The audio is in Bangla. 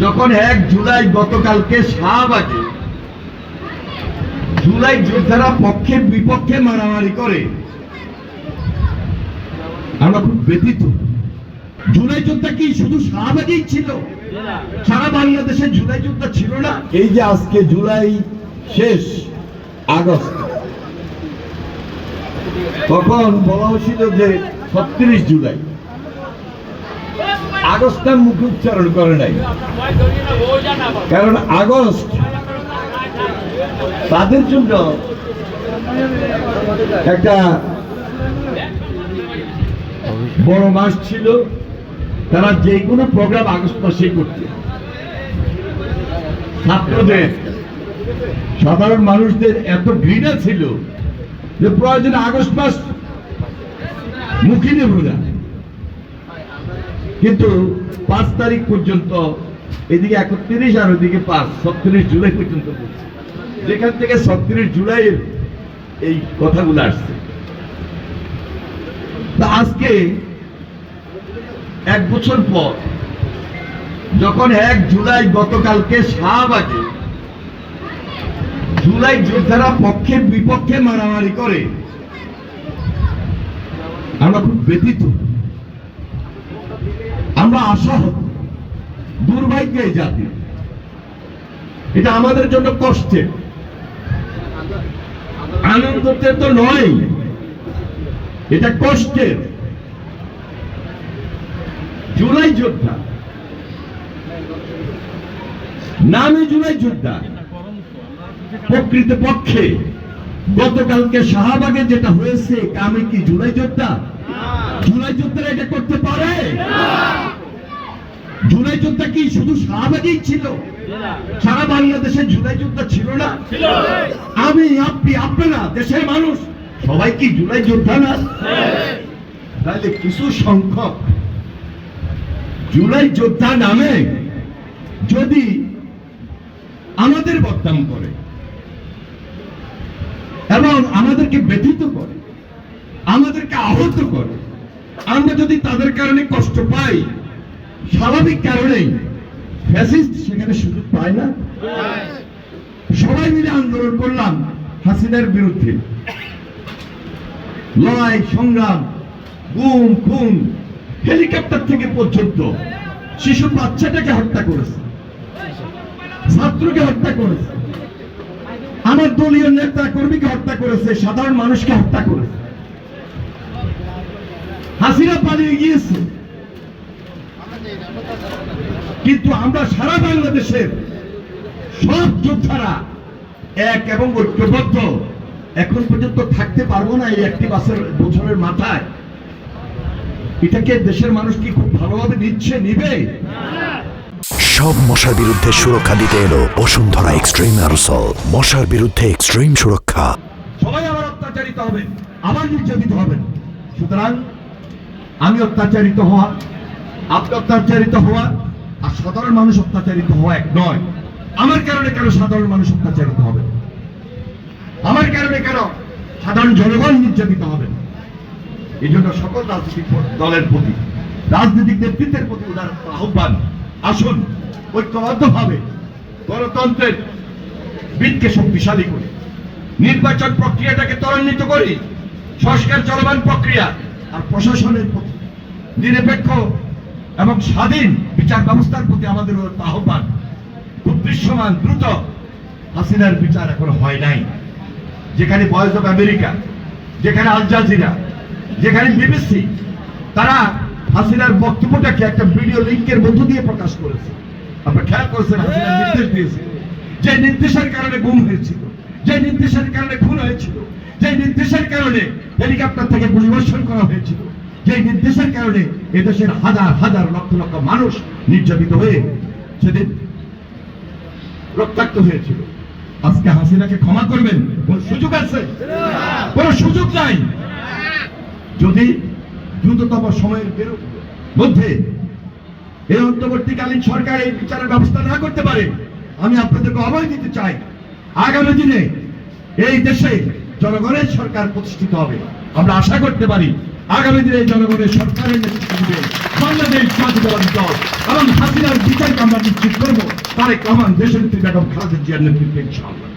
যখন 1 জুলাই গতকালকে শাহবাগে জুলাই যোদ্ধারা পক্ষে বিপক্ষে মারামারি করে, আমরা খুব ব্যথিত। জুলাই যোদ্ধা কি শুধু শাহবাগেই ছিল? সারা বাংলাদেশে জুলাই যোদ্ধা ছিল না? এই যে আজকে জুলাই শেষ, আগস্ট, তখন বলা হয়েছিল যে 36 জুলাই, আগস্টটা মুখে উচ্চারণ করে নাই, কারণ আগস্ট তাদের জন্য একটা বড় মাস ছিল। তারা যে কোনো প্রোগ্রাম আগস্ট মাসে করতে, ছাত্রদের, সাধারণ মানুষদের এত ঘৃণা ছিল যে প্রয়োজনে আগস্ট মাস মুখী নেব না। কিন্তু 5 তারিখ পর্যন্ত, এদিকে 31 আর ওইদিকে 5, 36 জুলাই পর্যন্ত, যেখান থেকে 36 জুলাইয়ের এই কথাগুলো আসছে। তা আজকে 1 বছর পর, যখন 1 জুলাই গতকালকে শাহবাগে জুলাই যোদ্ধারা পক্ষে বিপক্ষে মারামারি করে, আমরা খুব ব্যথিত, আমরা আশাহত, দুর্ভাগ্য এই জাতি। এটা আমাদের জন্য কষ্টের, আনন্দতে তো নয়, এটা কষ্টের। জুলাই যোদ্ধা, নামে জুলাই যোদ্ধা, প্রকৃত পক্ষে গতকালকে শাহবাগে যেটা হয়েছে, আমি কি জুলাই যোদ্ধা? জুলাই যোদ্ধারা এটা করতে পারে? জুলাই যোদ্ধা কি শুধু শাহবাগেই ছিল? সারা বাংলাদেশে জুলাই যোদ্ধা ছিল না? আমি, আপনি, আপনারা, দেশের মানুষ সবাই কি জুলাই যোদ্ধা না? তাহলে কিছু সংখ্যক জুলাই যোদ্ধা নামে যদি আমাদের বদনাম করে এবং আমাদেরকে ব্যথিত করে, আমাদেরকে আহত করে, আমরা যদি তাদের কারণে কষ্ট পাই, স্বাভাবিক কারণেই ফ্যাসিস্ট সেখানে সুযোগ পায় না। সবাই মিলে আন্দোলন করলাম হাসিনার বিরুদ্ধে, লড়াই সংগ্রাম, গুম খুন, হেলিকপ্টার থেকে পর্যন্ত শিশু বাচ্চাটাকে হত্যা করেছে, ছাত্রকে হত্যা করেছে, আমার দলীয় নেতা কর্মীকে হত্যা করেছে, সাধারণ মানুষকে হত্যা করেছে। হাসিনা পালিয়ে গিয়েছে, কিন্তু আমরা সারা বাংলাদেশের সব যোদ্ধারা এক এবং ঐক্যবদ্ধ এখন পর্যন্ত থাকতে পারবো না। এই 1 বছরের মাথায় এটাকে দেশের মানুষ কি খুব ভালোভাবে নিবে? সব মশার বিরুদ্ধে সুরক্ষা দিতে এলো বসুন্ধরা এক্সট্রিম অ্যারোসল। মশার বিরুদ্ধে এক্সট্রিম সুরক্ষা। সবাই আবার অত্যাচারিত হবে, আবার নির্যাতিত হবে। সুতরাং আমি অত্যাচারিত হওয়া, আপনি অত্যাচারিত হওয়া আর সাধারণ মানুষ অত্যাচারিত হওয়া এক নয়। আমার কারণে কেন সাধারণ মানুষ অত্যাচারিত হবে? আমার কারণে কেন সাধারণ জনগণ নির্যাতিত হবে? এই জন্য সকল রাজনৈতিক দলের প্রতি, রাজনৈতিক নেতৃত্বের প্রতি উদার আহ্বান, আসুন ঐক্যবদ্ধভাবে গণতন্ত্রের ভিতকে শক্তিশালী করি, নির্বাচন প্রক্রিয়াটাকে ত্বরান্বিত করি, সংস্কার চলমান প্রক্রিয়া আর প্রশাসনের প্রতি নিরপেক্ষ এবং স্বাধীন বিচার ব্যবস্থার প্রতি আমাদের আহ্বান। খুব দৃশ্যমান, দ্রুত হাসিনার বিচার এখনো হয় নাই। যেখানে ভয়েস অফ আমেরিকা, যেখানে আল জাজিরা, যেখানে বিবিসি, তারা হাসিনার বক্তব্যটাকে একটা ভিডিও লিঙ্কের মধ্য দিয়ে প্রকাশ করেছে। আপনারা খেয়াল করেছেন, হাসিনার নির্দেশ দিয়েছে, যে নির্দেশের কারণে গুম হয়েছিল, যে নির্দেশের কারণে খুন হয়েছিল, যে নির্দেশের কারণে হেলিকপ্টার থেকে গুলিবর্ষণ করা হয়েছিল, যে নির্দেশের কারণে এদেশের হাজার হাজার লক্ষ লক্ষ মানুষ নির্যাতিত হয়ে সেদিন রক্তাক্ত হয়েছিল। আজকে হাসিনাকে ক্ষমা করবেন কোন সুযোগ আছে? কোন সুযোগ নাই। যদি দ্রুততম সময়ের মধ্যে এই অন্তর্বর্তীকালীন সরকার এই বিচারের ব্যবস্থা না করতে পারে, আমি আপনাদেরকে অভয় দিতে চাই, আগামী দিনে এই দেশে জনগণের সরকার প্রতিষ্ঠিত হবে। আমরা আশা করতে পারি আগামী দিনে জনগণের সরকারের নেতৃত্ব দিবে বাংলাদেশ জাতীয়তাবাদী দল এবং হাসিনার বিচারকে আমরা নিশ্চিত করবো তারেক রহমান দেশনেত্রী বেগম খালেদা জিয়ার নেতৃত্বে ইনশাআল্লাহ।